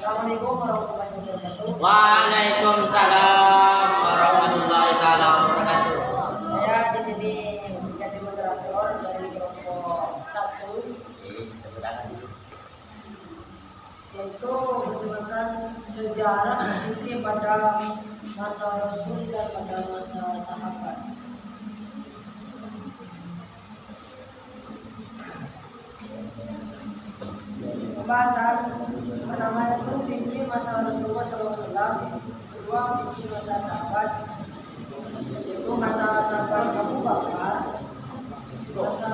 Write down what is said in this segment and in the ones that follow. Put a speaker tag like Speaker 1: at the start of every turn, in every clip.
Speaker 1: Assalamualaikum warahmatullahi wabarakatuh.
Speaker 2: Waalaikumsalam warahmatullahi taala wabarakatuh.
Speaker 1: Saya di sini menjadi moderator dari kelompok 1, yaitu menggunakan sejarah ini pada masa Rasul dan pada masa sahabat. Pembahasan pertama itu fikih masa Rasulullah SAW, kedua fikih masa sahabat, yaitu masa sahabat Abu Bakar, masa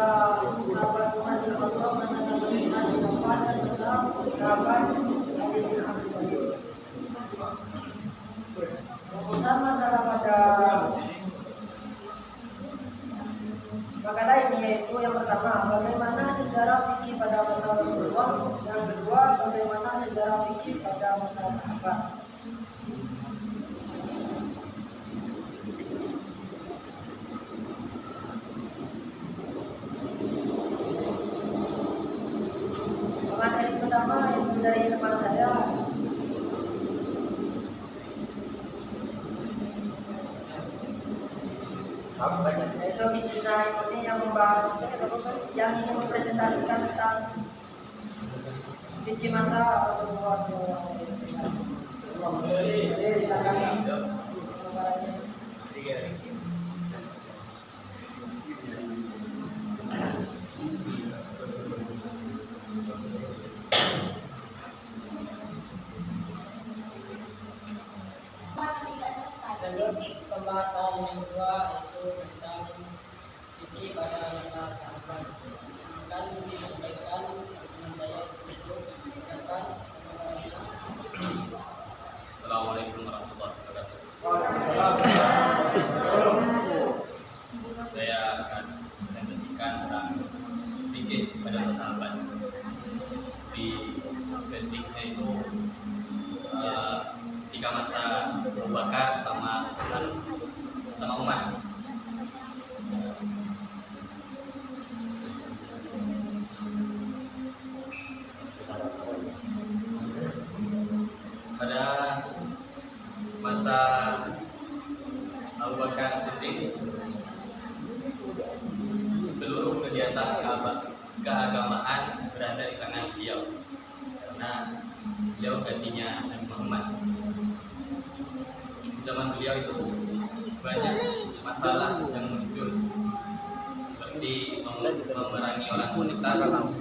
Speaker 1: sahabat Umar bin Khattab, masa sahabat Utsman bin Affan, dan masa sahabat Ali bin Abi Thalib. Rumusan masalah pada makalah ini yaitu yang pertama, bagaimana sejarah fikih pada masa Rasulullah, yang kedua, bagaimana sejarah fikih pada masa sahabat. Materi pertama yang dari depan saya, yaitu istilah ini yang membahas, yang ingin mempresentasikan tentang fikih masa Rasulullah SAW. Jadi silakan gambarannya. Pembahasan yang kedua itu tentang fikih pada masa sahabat. Akan disampaikan dengan saya itu akan.
Speaker 3: Assalamualaikum warahmatullahi wabarakatuh. Saya akan presentasikan tentang fikih pada masa sahabat. Di basicnya itu tiga masa Abu Bakar sama Umar. Pada masa Abu Bakar Siddiq, seluruh kegiatan keagamaan berada di tangan beliau, karena beliau gantinya Nabi Muhammad. Zaman beliau itu banyak masalah yang muncul, seperti memerangi orang munafik,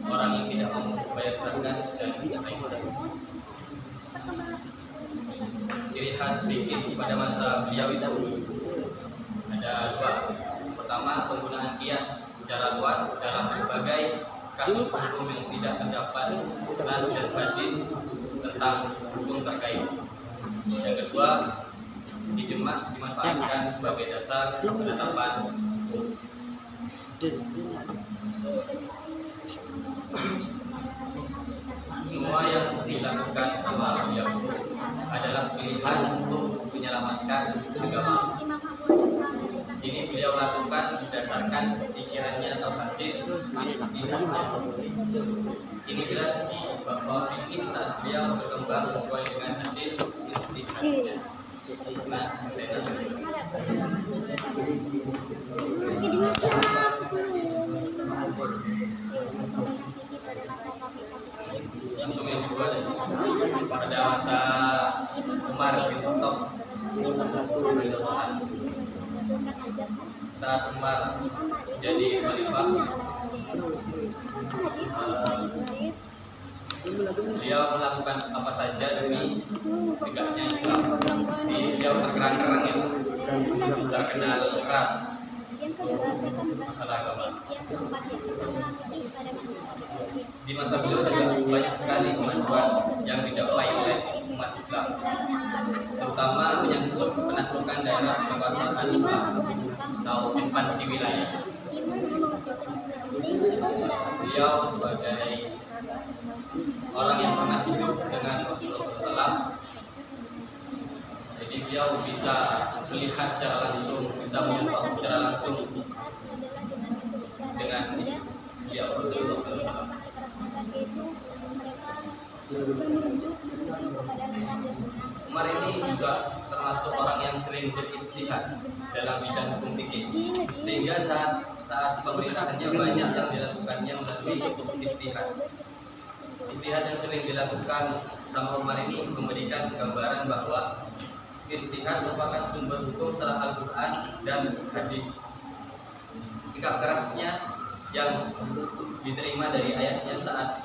Speaker 3: orang yang tidak mau membayar zakat, dan lain-lain. Ciri khas fikih pada masa beliau itu ada dua. Pertama, penggunaan qiyas secara luas dalam berbagai kasus hukum yang tidak terdapat nas dan hadis tentang hukum terkait. Yang kedua, ijma dimanfaatkan sebagai dasar penetapan hukum. Semua yang dilakukan sama beliau adalah pilihan untuk menyelamatkan agama. Ini beliau lakukan berdasarkan pikirannya atau hasil ijtihadnya. Ini berarti bahwa fikih saat beliau berkembang sesuai dengan hasil ijtihadnya. Nah, langsung yang kedua, pada masa Umar bin Khattab, saat Umar jadi khalifah, beliau melakukan apa saja demi tegaknya Islam. Beliau terkerang-kerang, ya, terkenal keras masalah agama. Di masa beliau saja banyak sekali kemajuan yang dicapai oleh umat Islam, terutama menyangkut penaklukan daerah kekuasaan Islam atau ekspansi wilayah. Beliau sebagai orang yang pernah hidup dengan Rasulullah SAW, jadi beliau bisa melihat secara langsung, bisa menyentuh secara langsung dengan beliau Rasulullah SAW. Umar ini juga termasuk orang yang sering beristihad dalam bidang hukum fikih, sehingga saat pemerintahannya banyak yang dilakukannya melalui istihad. Istihad yang sering dilakukan sama Umar ini memberikan gambaran bahwa istihad merupakan sumber hukum setelah Al-Quran dan hadis. Sikap kerasnya yang diterima dari ayatnya saat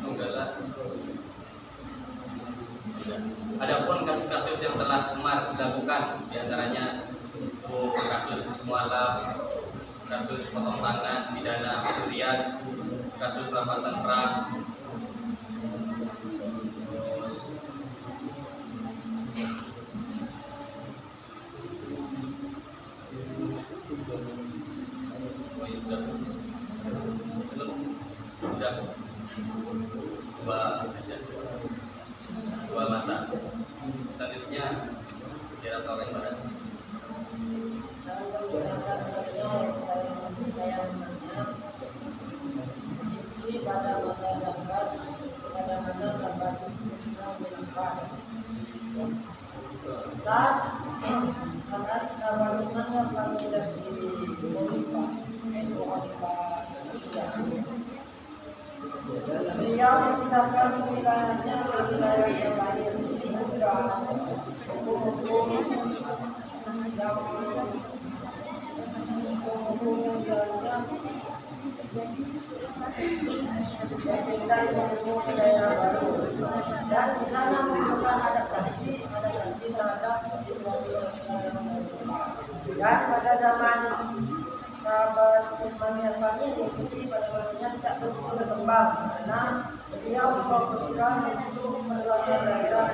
Speaker 3: menggalak. Adapun kasus-kasus yang telah Umar lakukan, diantaranya kasus mualaf, kasus potong tangan, pidana pencurian, kasus rampasan perang, dua masa. Selanjutnya kira orang yang bahas.
Speaker 1: Dan penjelasan selanjutnya yang saya menanya ini pada masa sahabat Utsman bin Affan. Saat sahabat Utsman yang akan menjadi khalifah, yaitu khalifah ketiga. Beliau menetapkan wilayahnya ke wilayah yang lain sehingga hukum-hukum yang jalannya dipindah ke seluruh daerah baru, dan di sana melakukan adaptasi terhadap situasi yang baru. Dan pada zaman sahabat Utsman bin Affan ini diikuti pada masanya tidak begitu berkembang karena beliau memfokuskan untuk meluaskan daerah.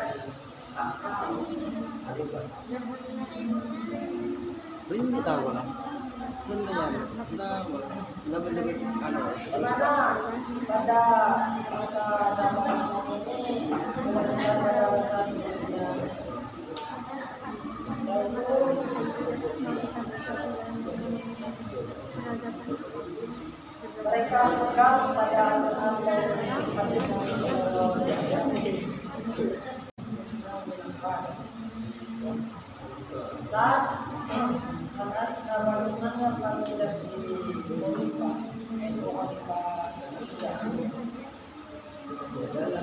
Speaker 4: Hindi tahu lah. Hindi
Speaker 1: Dimana pada masa sahabat Utsman ini meneruskan pada masa sebelumnya, yaitu mereka pegang pada saat sahabat Utsman yang akan menjadi khalifah, yaitu khalifah ketiga.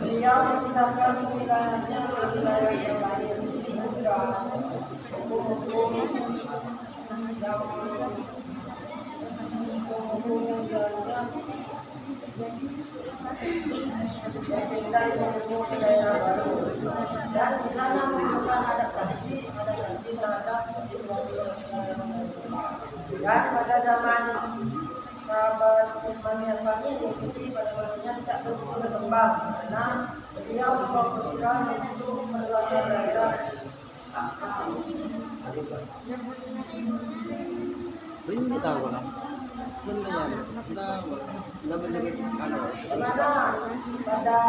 Speaker 1: Beliau menetapkan wilayahnya ke wilayah yang lain sehingga hukum-hukum yang jalannya dipindah ke seluruh daerah baru, dan di sana melakukan adaptasi terhadap situasi yang baru. Dan pada zaman sahabat Utsman bin Affan ini diikuti pada masanya tidak begitu berkembang karena beliau memfokuskan untuk meluaskan daerah.
Speaker 4: Hindi tahu lah. Hindi
Speaker 1: Dimana pada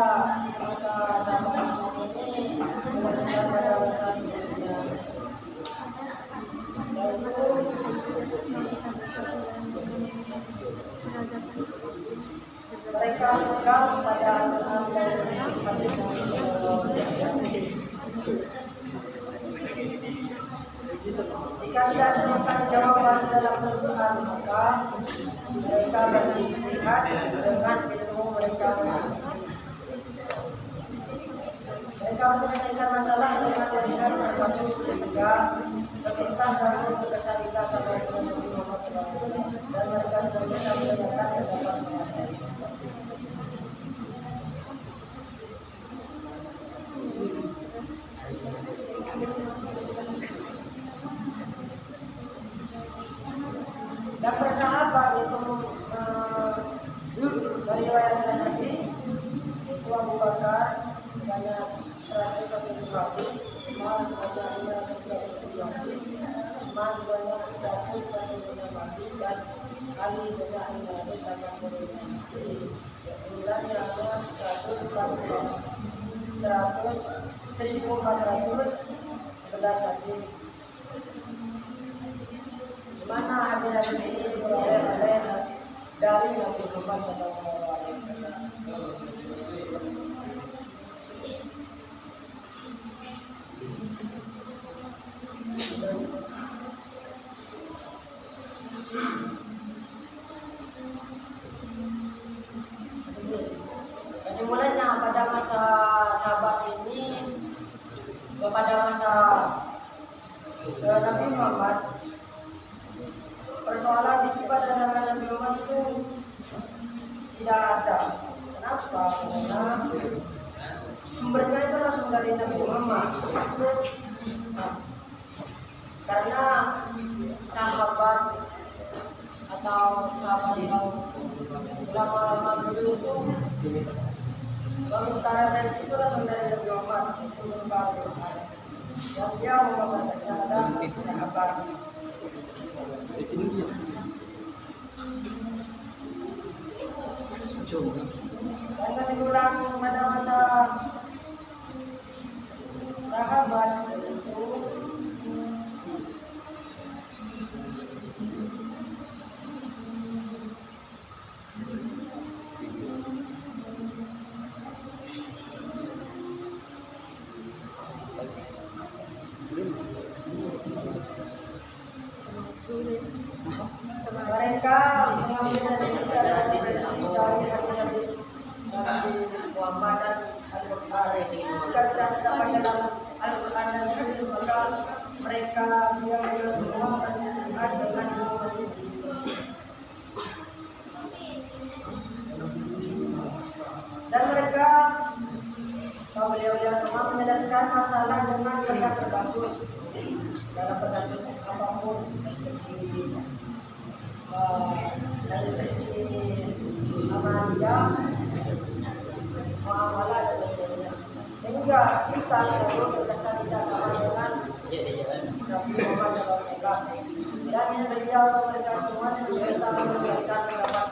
Speaker 1: masa sahabat Utsman ini meneruskan pada masa sebelumnya, yaitu mereka pegang pada jika tidak menemukan jawaban dalam Al-Quran, maka mereka beristihad dengan ilmu mereka masing-masing. Mereka menyelesaikan masalah dengan tulisan termasuk sehingga sepintas satu berkesan sampai dengan Nabi Muhammad SAW, dan mereka sebenarnya mendengarkan pendapat menguasai. Dan bersahabat itu meriwayatkan hadis itu Abu Bakar sebanyak 100 hadis, Umar sebanyak 530 hadis, Utsman sebanyak 100 hadis, dan Ali sebanyak 580 hadis. Jumlahnya adalah 1411 hadis. Di mana hadis ini diperoleh oleh dari Nabi Muhammad SAW. Kesimpulannya pada masa sahabat ini, pada masa Nabi Muhammad, persoalan titipan dan Nabi Muhammad itu tidak ada. Kenapa? Karena sumbernya itu langsung dari Nabi Muhammad. Karena sahabat atau sahabat ulama dulu itu pengutaran dari situ langsung dari Nabi Muhammad itu berupa Al-Quran. Dan dia mengabarkannya pada sahabat. Dan kesimpulan pada masa sahabat itu mereka mengambil referensi dari hadis-hadis Nabi Muhammad dan Al-Quran. Jika tidak terdapat dalam Al-Quran dan hadis, maka mereka beliau semua akan dilihat dengan ilmu masing-masing. Dan mereka beliau semua menjelaskan masalah dengan melihat berkasus dalam berkasus apapun dari segi amalia, muamalah dan lain-lainnya. Sehingga kita selalu berkesan tidak sama dengan Nabi Muhammad SAW. Dan beliau mereka semua senantiasa memberikan pendapat